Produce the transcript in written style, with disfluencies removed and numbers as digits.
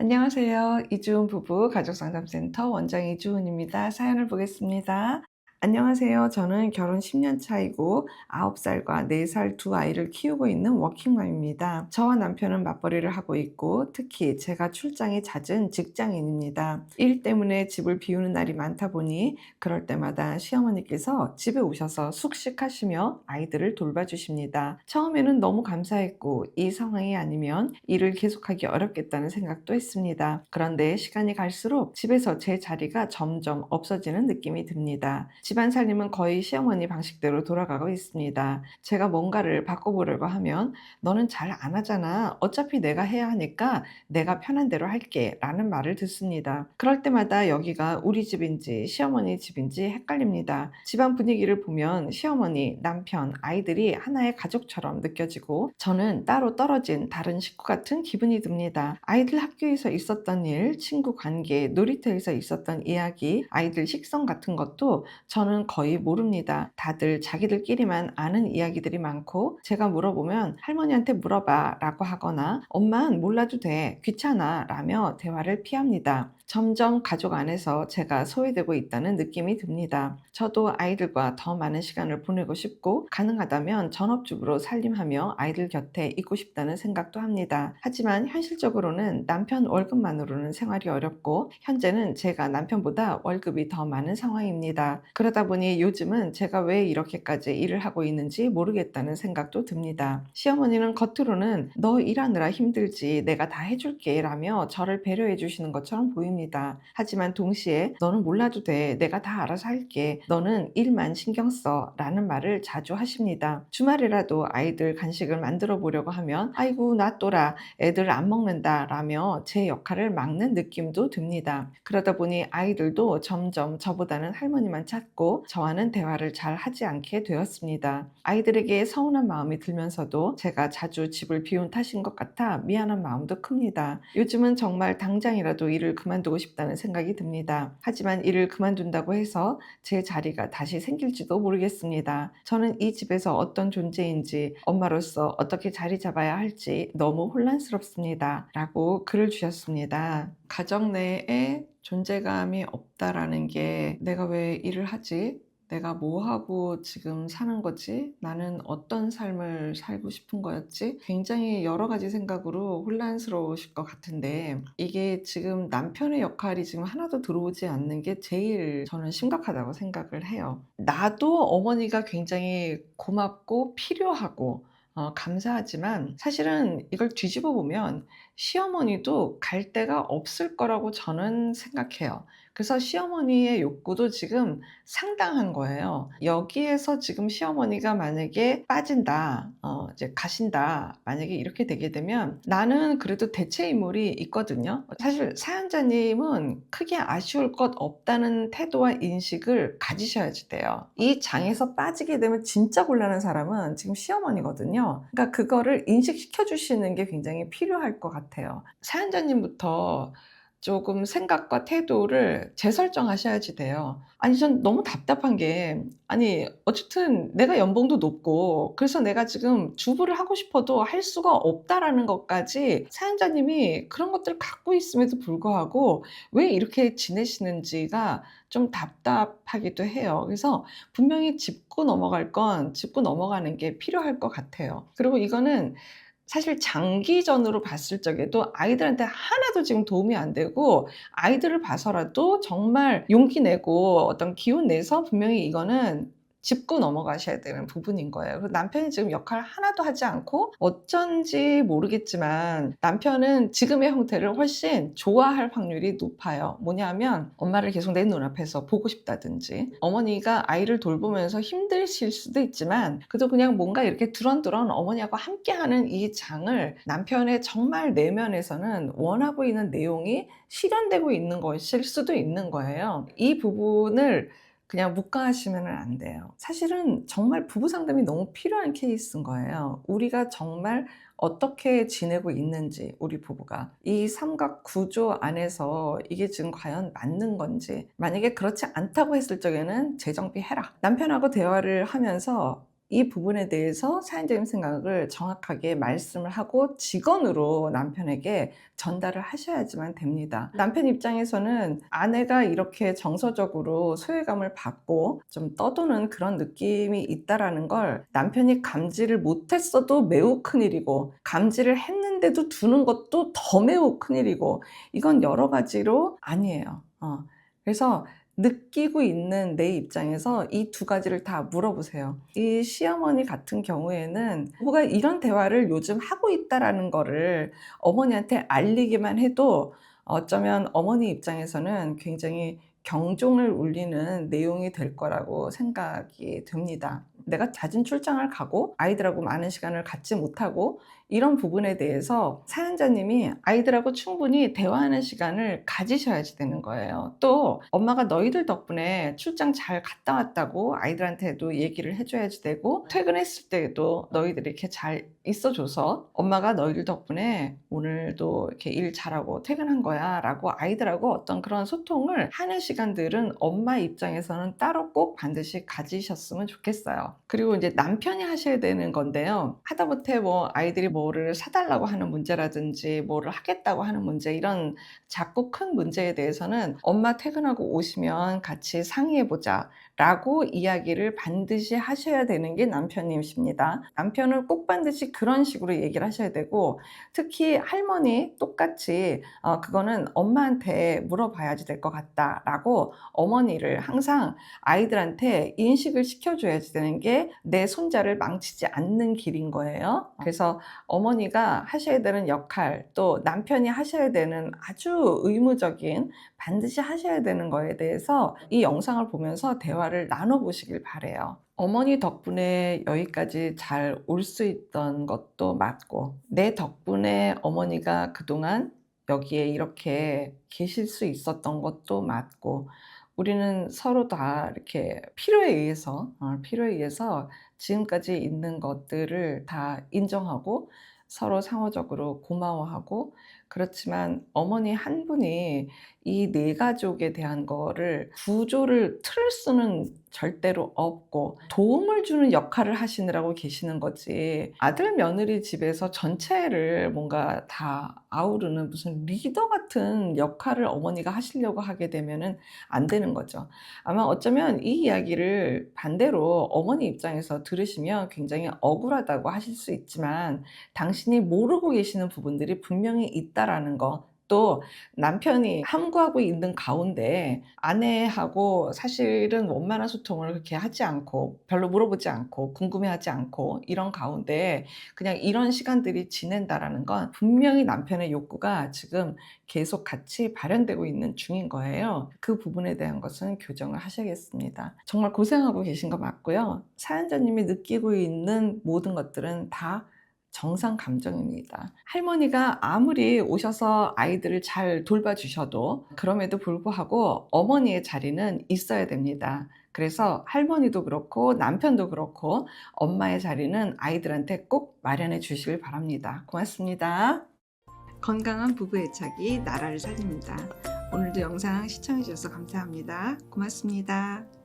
안녕하세요. 이주은 부부 가족상담센터 원장 이주은입니다. 사연을 보겠습니다. 안녕하세요. 저는 결혼 10년 차이고 9살과 4살 두 아이를 키우고 있는 워킹맘입니다. 저와 남편은 맞벌이를 하고 있고 특히 제가 출장이 잦은 직장인입니다. 일 때문에 집을 비우는 날이 많다 보니 그럴 때마다 시어머니께서 집에 오셔서 숙식하시며 아이들을 돌봐주십니다. 처음에는 너무 감사했고 이 상황이 아니면 일을 계속하기 어렵겠다는 생각도 했습니다. 그런데 시간이 갈수록 집에서 제 자리가 점점 없어지는 느낌이 듭니다. 집안 살림은 거의 시어머니 방식대로 돌아가고 있습니다. 제가 뭔가를 바꿔보려고 하면 너는 잘 안 하잖아. 어차피 내가 해야 하니까 내가 편한 대로 할게 라는 말을 듣습니다. 그럴 때마다 여기가 우리 집인지 시어머니 집인지 헷갈립니다. 집안 분위기를 보면 시어머니, 남편, 아이들이 하나의 가족처럼 느껴지고 저는 따로 떨어진 다른 식구 같은 기분이 듭니다. 아이들 학교에서 있었던 일, 친구 관계, 놀이터에서 있었던 이야기, 아이들 식성 같은 것도 저는 거의 모릅니다. 다들 자기들끼리만 아는 이야기들이 많고 제가 물어보면 할머니한테 물어봐 라고 하거나 엄만 몰라도 돼, 귀찮아 라며 대화를 피합니다. 점점 가족 안에서 제가 소외되고 있다는 느낌이 듭니다. 저도 아이들과 더 많은 시간을 보내고 싶고 가능하다면 전업주부로 살림하며 아이들 곁에 있고 싶다는 생각도 합니다. 하지만 현실적으로는 남편 월급만으로는 생활이 어렵고 현재는 제가 남편보다 월급이 더 많은 상황입니다. 그러다 보니 요즘은 제가 왜 이렇게까지 일을 하고 있는지 모르겠다는 생각도 듭니다. 시어머니는 겉으로는 너 일하느라 힘들지 내가 다 해줄게 라며 저를 배려해 주시는 것처럼 보입니다. 하지만 동시에 너는 몰라도 돼, 내가 다 알아서 할게, 너는 일만 신경 써 라는 말을 자주 하십니다. 주말이라도 아이들 간식을 만들어 보려고 하면 아이고 놔둬라, 애들 안 먹는다 라며 제 역할을 막는 느낌도 듭니다. 그러다 보니 아이들도 점점 저보다는 할머니만 찾고 저와는 대화를 잘 하지 않게 되었습니다. 아이들에게 서운한 마음이 들면서도 제가 자주 집을 비운 탓인 것 같아 미안한 마음도 큽니다. 요즘은 정말 당장이라도 일을 그만두고 싶다는 생각이 듭니다. 하지만 일을 그만둔다고 해서 제 자리가 다시 생길지도 모르겠습니다. 저는 이 집에서 어떤 존재인지, 엄마로서 어떻게 자리 잡아야 할지 너무 혼란스럽습니다 라고 글을 주셨습니다. 가정 내에 존재감이 없다라는 게 내가 왜 일을 하지? 내가 뭐 하고 지금 사는 거지? 나는 어떤 삶을 살고 싶은 거였지? 굉장히 여러 가지 생각으로 혼란스러우실 것 같은데 이게 지금 남편의 역할이 지금 하나도 들어오지 않는 게 제일 저는 심각하다고 생각을 해요. 나도 어머니가 굉장히 고맙고 필요하고 감사하지만 사실은 이걸 뒤집어 보면 시어머니도 갈 데가 없을 거라고 저는 생각해요. 그래서 시어머니의 욕구도 지금 상당한 거예요. 여기에서 지금 시어머니가 만약에 빠진다, 이제 가신다, 만약에 이렇게 되게 되면 나는 그래도 대체 인물이 있거든요. 사실 사연자님은 크게 아쉬울 것 없다는 태도와 인식을 가지셔야지 돼요. 이 장에서 빠지게 되면 진짜 곤란한 사람은 지금 시어머니거든요. 그러니까 그거를 인식시켜 주시는 게 굉장히 필요할 것 같아요. 사연자님부터 조금 생각과 태도를 재설정하셔야지 돼요. 아니 전 너무 답답한 게 아니 어쨌든 내가 연봉도 높고 그래서 내가 지금 주부를 하고 싶어도 할 수가 없다라는 것까지 사연자님이 그런 것들을 갖고 있음에도 불구하고 왜 이렇게 지내시는지가 좀 답답하기도 해요. 그래서 분명히 짚고 넘어갈 건 짚고 넘어가는 게 필요할 것 같아요. 그리고 이거는 사실 장기전으로 봤을 적에도 아이들한테 하나도 지금 도움이 안 되고 아이들을 봐서라도 정말 용기 내고 어떤 기운 내서 분명히 이거는 짚고 넘어가셔야 되는 부분인 거예요. 그리고 남편이 지금 역할을 하나도 하지 않고 어쩐지 모르겠지만 남편은 지금의 형태를 훨씬 좋아할 확률이 높아요. 뭐냐면 엄마를 계속 내 눈앞에서 보고 싶다든지 어머니가 아이를 돌보면서 힘드실 수도 있지만 그래도 그냥 뭔가 이렇게 두런두런 어머니하고 함께하는 이 장을 남편의 정말 내면에서는 원하 보이는 내용이 실현되고 있는 것일 수도 있는 거예요. 이 부분을 그냥 묵과하시면 안 돼요. 사실은 정말 부부 상담이 너무 필요한 케이스인 거예요. 우리가 정말 어떻게 지내고 있는지, 우리 부부가 이 삼각 구조 안에서 이게 지금 과연 맞는 건지, 만약에 그렇지 않다고 했을 적에는 재정비해라. 남편하고 대화를 하면서 이 부분에 대해서 사연자님 생각을 정확하게 말씀을 하고 직언으로 남편에게 전달을 하셔야지만 됩니다. 남편 입장에서는 아내가 이렇게 정서적으로 소외감을 받고 좀 떠도는 그런 느낌이 있다라는 걸 남편이 감지를 못했어도 매우 큰일이고, 감지를 했는데도 두는 것도 더 매우 큰일이고, 이건 여러 가지로 아니에요. 그래서 느끼고 있는 내 입장에서 이 두 가지를 다 물어보세요. 이 시어머니 같은 경우에는 부부가 이런 대화를 요즘 하고 있다라는 거를 어머니한테 알리기만 해도 어쩌면 어머니 입장에서는 굉장히 경종을 울리는 내용이 될 거라고 생각이 듭니다. 내가 잦은 출장을 가고 아이들하고 많은 시간을 갖지 못하고 이런 부분에 대해서 사연자님이 아이들하고 충분히 대화하는 시간을 가지셔야지 되는 거예요. 또 엄마가 너희들 덕분에 출장 잘 갔다 왔다고 아이들한테도 얘기를 해줘야지 되고, 퇴근했을 때에도 너희들이 이렇게 잘 있어줘서 엄마가 너희들 덕분에 오늘도 이렇게 일 잘하고 퇴근한 거야 라고 아이들하고 어떤 그런 소통을 하는 시간들은 엄마 입장에서는 따로 꼭 반드시 가지셨으면 좋겠어요. 그리고 이제 남편이 하셔야 되는 건데요, 하다못해 뭐 아이들이 뭐를 사달라고 하는 문제라든지 뭐를 하겠다고 하는 문제, 이런 작고 큰 문제에 대해서는 엄마 퇴근하고 오시면 같이 상의해보자 라고 이야기를 반드시 하셔야 되는 게 남편님이십니다. 남편은 꼭 반드시 그런 식으로 얘기를 하셔야 되고, 특히 할머니 똑같이 그거는 엄마한테 물어봐야지 될 것 같다 라고 어머니를 항상 아이들한테 인식을 시켜줘야지 되는 게 내 손자를 망치지 않는 길인 거예요. 그래서 어머니가 하셔야 되는 역할, 또 남편이 하셔야 되는 아주 의무적인 반드시 하셔야 되는 거에 대해서 이 영상을 보면서 대화를 나눠보시길 바래요. 어머니 덕분에 여기까지 잘 올 수 있던 것도 맞고, 내 덕분에 어머니가 그동안 여기에 이렇게 계실 수 있었던 것도 맞고, 우리는 서로 다 이렇게 필요에 의해서 지금까지 있는 것들을 다 인정하고 서로 상호적으로 고마워하고, 그렇지만 어머니 한 분이 이 네 가족에 대한 거를 구조를 틀을 수는 절대로 없고 도움을 주는 역할을 하시느라고 계시는 거지, 아들 며느리 집에서 전체를 뭔가 다 아우르는 무슨 리더 같은 역할을 어머니가 하시려고 하게 되면은 안 되는 거죠. 아마 어쩌면 이 이야기를 반대로 어머니 입장에서 들으시면 굉장히 억울하다고 하실 수 있지만, 당신이 모르고 계시는 부분들이 분명히 있다라는 거, 또 남편이 함구하고 있는 가운데 아내하고 사실은 원만한 소통을 그렇게 하지 않고 별로 물어보지 않고 궁금해하지 않고 이런 가운데 그냥 이런 시간들이 지낸다라는 건 분명히 남편의 욕구가 지금 계속 같이 발현되고 있는 중인 거예요. 그 부분에 대한 것은 교정을 하셔야겠습니다. 정말 고생하고 계신 거 맞고요. 사연자님이 느끼고 있는 모든 것들은 다 정상 감정입니다. 할머니가 아무리 오셔서 아이들을 잘 돌봐주셔도 그럼에도 불구하고 어머니의 자리는 있어야 됩니다. 그래서 할머니도 그렇고 남편도 그렇고 엄마의 자리는 아이들한테 꼭 마련해 주시길 바랍니다. 고맙습니다. 건강한 부부 애착이 나라를 살립니다. 오늘도 영상 시청해 주셔서 감사합니다. 고맙습니다.